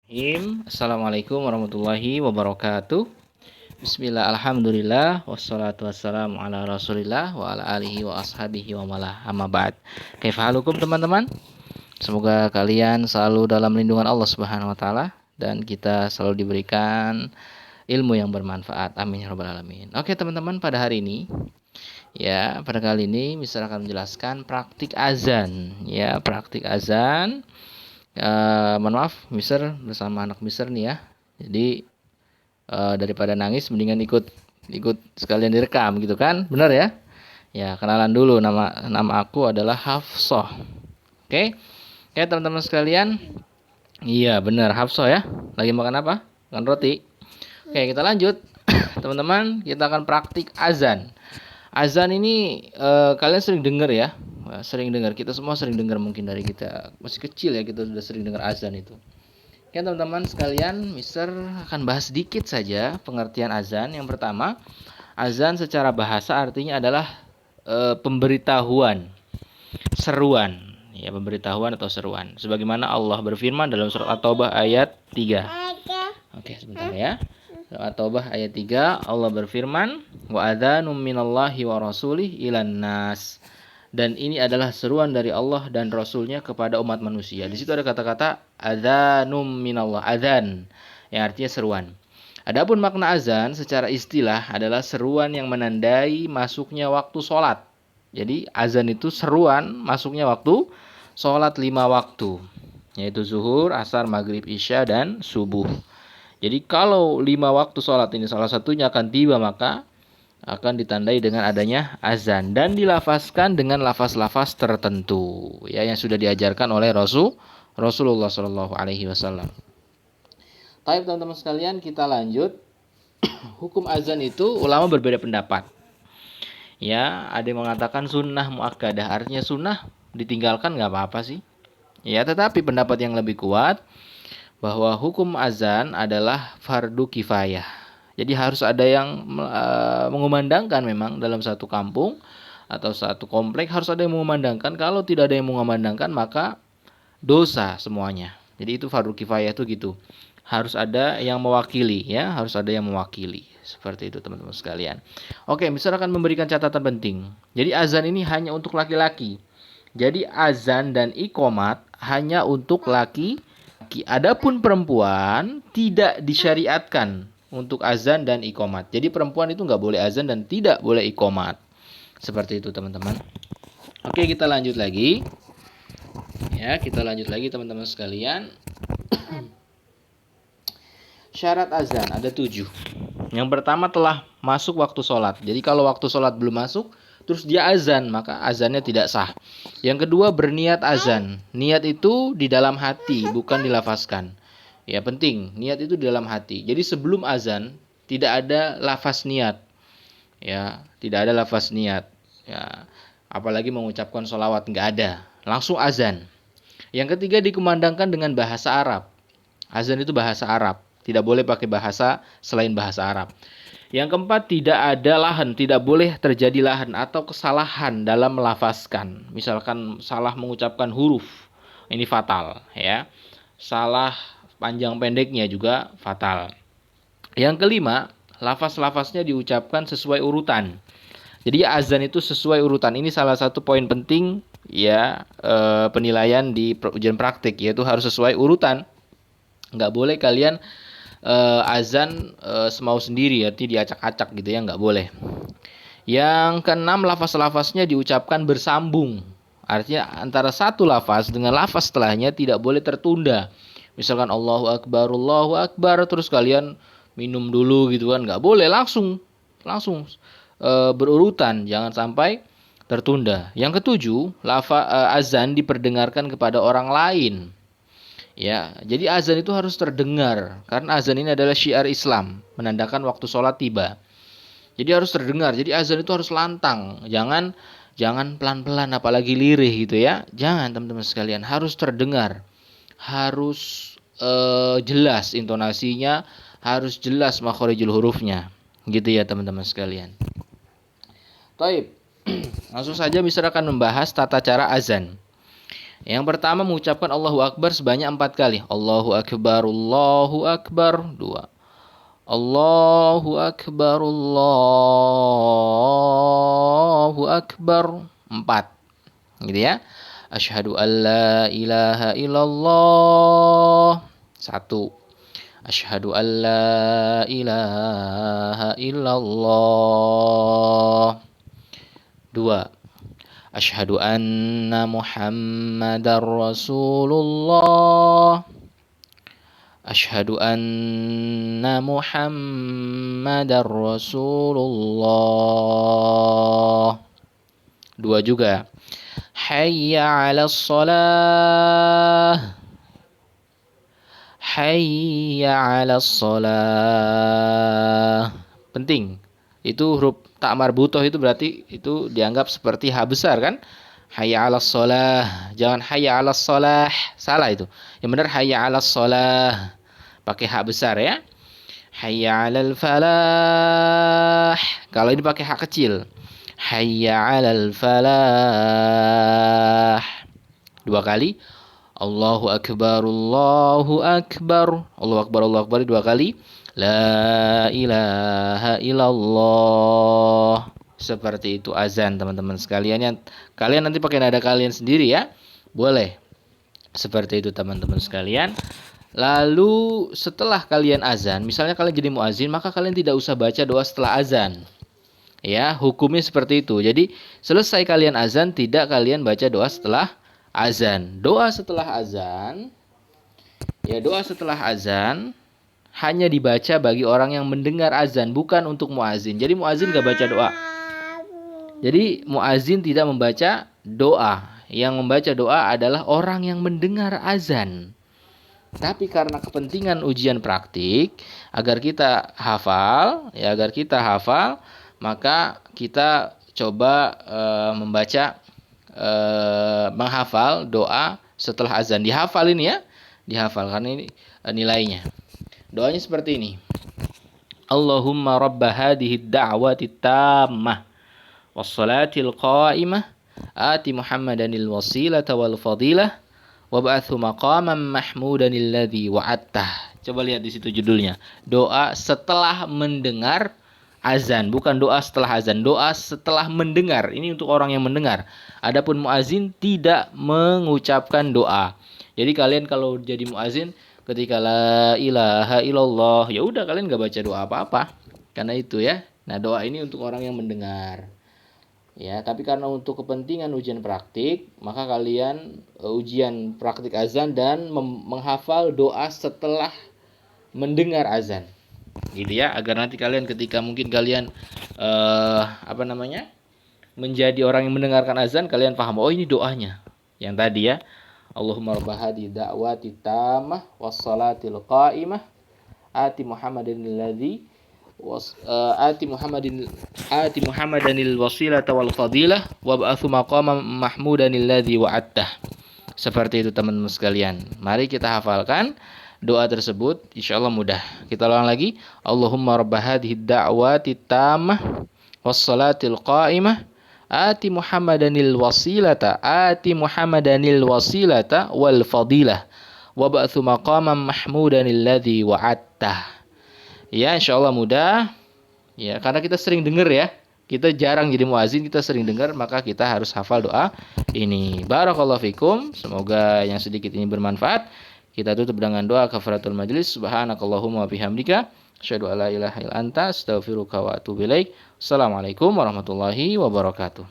Assalamualaikum warahmatullahi wabarakatuh. Bismillah, alhamdulillah, wassalatu wassalamu ala rasulillah wa ala alihi wa ashabihi wa malah amma ba'd. Kaifahalukum teman-teman? Semoga kalian selalu dalam lindungan Allah Subhanahu wa taala dan kita selalu diberikan ilmu yang bermanfaat. Amin ya rabbal alamin. Oke teman-teman, pada hari ini pada kali ini Mister akan menjelaskan praktik azan. Praktik azan. Mohon maaf, Mister bersama anak Mister nih ya. Jadi daripada nangis, mendingan ikut sekalian direkam gitu kan, benar ya? Ya, kenalan dulu, nama aku adalah Hafsah. Oke, teman-teman sekalian. Iya benar, Hafsah ya. Lagi makan apa? Makan roti. Oke, kita lanjut. Teman-teman, kita akan praktik azan. Azan ini kalian sering dengar ya. Sering dengar, kita semua sering dengar, mungkin dari kita masih kecil ya kita sudah sering dengar azan itu. Oke teman-teman sekalian, Mister akan bahas sedikit saja pengertian azan. Yang pertama, azan secara bahasa artinya adalah pemberitahuan, seruan. Ya, pemberitahuan atau seruan. Sebagaimana Allah berfirman dalam surat At-Taubah ayat 3. Oke, sebentar ya. Surat At-Taubah ayat 3, Allah berfirman, "Wa adzanum minallahi wa rasulih ilan nas." Dan ini adalah seruan dari Allah dan Rasulnya kepada umat manusia. Di situ ada kata-kata adzanum minallah, adzan, yang artinya seruan. Adapun makna azan secara istilah adalah seruan yang menandai masuknya waktu sholat. Jadi azan itu seruan masuknya waktu sholat 5 waktu, yaitu zuhur, asar, maghrib, isya, dan subuh. Jadi kalau 5 waktu sholat ini salah satunya akan tiba, maka akan ditandai dengan adanya azan dan dilafazkan dengan lafaz-lafaz tertentu ya yang sudah diajarkan oleh Rasulullah Shallallahu Alaihi Wasallam. Baik teman-teman sekalian, kita lanjut. Hukum azan itu ulama berbeda pendapat. Ya, ada yang mengatakan sunnah muakkadah, artinya sunnah ditinggalkan nggak apa-apa sih. Ya, tetapi pendapat yang lebih kuat bahwa hukum azan adalah fardu kifayah. Jadi harus ada yang mengumandangkan, memang dalam satu kampung atau satu komplek harus ada yang mengumandangkan. Kalau tidak ada yang mengumandangkan, maka dosa semuanya. Jadi itu fardu kifayah itu gitu. Harus ada yang mewakili ya, harus ada yang mewakili. Seperti itu teman-teman sekalian. Oke, misalnya akan memberikan catatan penting. Jadi azan ini hanya untuk laki-laki. Jadi azan dan iqomat hanya untuk laki-laki. Adapun perempuan tidak disyariatkan untuk azan dan iqomat. Jadi perempuan itu nggak boleh azan dan tidak boleh iqomat. Seperti itu teman-teman. Oke, kita lanjut lagi. Ya, kita lanjut lagi teman-teman sekalian. Syarat azan ada 7. Yang pertama, telah masuk waktu sholat. Jadi kalau waktu sholat belum masuk, terus dia azan, maka azannya tidak sah. Yang kedua, berniat azan. Niat itu di dalam hati, bukan dilafazkan. Ya, penting, niat itu di dalam hati. Jadi sebelum azan tidak ada lafaz niat. Ya, tidak ada lafaz niat. Ya, apalagi mengucapkan sholawat, nggak ada. Langsung azan. Yang ketiga, dikumandangkan dengan bahasa Arab. Azan itu bahasa Arab. Tidak boleh pakai bahasa selain bahasa Arab. Yang keempat, tidak ada lahan, tidak boleh terjadi lahan atau kesalahan dalam melafazkan. Misalkan salah mengucapkan huruf, ini fatal ya. Salah panjang pendeknya juga fatal. Yang kelima, lafaz-lafaznya diucapkan sesuai urutan. Jadi azan itu sesuai urutan. Ini salah satu poin penting ya, penilaian di ujian praktik, yaitu harus sesuai urutan. Nggak boleh kalian azan semau sendiri, artinya diacak-acak gitu ya, nggak boleh. Yang keenam, lafaz-lafaznya diucapkan bersambung. Artinya antara satu lafaz dengan lafaz setelahnya tidak boleh tertunda. Misalkan Allahu Akbar, terus kalian minum dulu gitu kan, nggak boleh, langsung berurutan, jangan sampai tertunda. Yang ketujuh, azan diperdengarkan kepada orang lain. Ya, jadi azan itu harus terdengar karena azan ini adalah syiar Islam, menandakan waktu sholat tiba. Jadi harus terdengar. Jadi azan itu harus lantang, jangan pelan-pelan apalagi lirih gitu ya. Jangan teman-teman sekalian, harus terdengar. Harus jelas intonasinya, harus jelas makhorijul hurufnya. Gitu ya teman-teman sekalian. Baik. Langsung saja Mister akan membahas tata cara azan. Yang pertama mengucapkan Allahu Akbar sebanyak 4 kali. Allahu Akbar, Allahu Akbar. 2. Allahu Akbar, Allahu Akbar. 4. Gitu ya. Asyhadu an la ilaha illallah. 1. Asyhadu an la ilaha illallah. 2. Asyhadu anna Muhammadar Rasulullah. Asyhadu anna Muhammadar Rasulullah. 2 juga. Hayya 'alas shalah. Hayya 'alas shalah. Penting. Itu huruf tak marbutoh itu berarti itu dianggap seperti H besar kan? Hayya 'alas shalah. Jangan hayya 'alas shalah. Salah itu. Yang benar hayya 'alas shalah. Pakai H besar ya. Hayya 'alal falah. Kalau ini pakai H kecil. Hayya 'alal falah. 2 kali. Allahu Akbar, Allahu Akbar. Allahu Akbar, Allahu Akbar 2 kali. La ilaha illallah. Seperti itu azan teman-teman sekalian. Kalian nanti pakai nada kalian sendiri ya. Boleh. Seperti itu teman-teman sekalian. Lalu setelah kalian azan, misalnya kalian jadi muazin, maka kalian tidak usah baca doa setelah azan. Ya, hukumnya seperti itu. Jadi selesai kalian azan, tidak kalian baca doa setelah azan. Doa setelah azan, ya doa setelah azan hanya dibaca bagi orang yang mendengar azan, bukan untuk muazin. Jadi muazin gak baca doa. Jadi muazin tidak membaca doa. Yang membaca doa adalah orang yang mendengar azan. Tapi karena kepentingan ujian praktik, agar kita hafal, maka kita coba menghafal doa setelah azan. Dihafal ini ya, dihafal karena ini nilainya. Doanya seperti ini. Allahumma rabba hadhihi ad-da'wati tammah was-salatil qa'imah ati Muhammadanil wasilata wal fadilah wab'athu maqaman mahmudanil ladzi wa'attah. Coba lihat di situ judulnya. Doa setelah mendengar azan, bukan doa setelah azan, doa setelah mendengar. Ini untuk orang yang mendengar. Adapun muazin tidak mengucapkan doa. Jadi kalian kalau jadi muazin ketika la ilaha illallah, ya udah kalian gak baca doa apa-apa. Karena itu ya. Nah, doa ini untuk orang yang mendengar. Ya, tapi karena untuk kepentingan ujian praktik, maka kalian ujian praktik azan dan menghafal doa setelah mendengar azan. Gitu ya, agar nanti kalian ketika mungkin kalian menjadi orang yang mendengarkan azan, kalian paham, oh ini doanya. Yang tadi ya. Allahumma rabba hadhihi da'wati tammah was-salatil qa'imah ati Muhammadanil wasilata wal fadilah wab'atsu maqaman mahmudanil ladzi wa'attah. Seperti itu teman-teman sekalian. Mari kita hafalkan doa tersebut, insyaallah mudah. Kita ulang lagi. Allahumma rabba hadhihi da'wati tammah was-salatil qa'imah ati Muhammadanil wasilata wal fadilah wab'atsu maqaman mahmudanil ladzi wa'attah. Ya, insyaallah mudah. Ya, karena kita sering dengar ya. Kita jarang jadi muazin, kita sering dengar, maka kita harus hafal doa ini. Barakallahu fikum. Semoga yang sedikit ini bermanfaat. Kita tutup dengan doa kafaratul majlis. Subhanakallahumma wa bihamdika asyhadu an la ilaha illa anta astaghfiruka wa atubu ilaik. Assalamualaikum warahmatullahi wabarakatuh.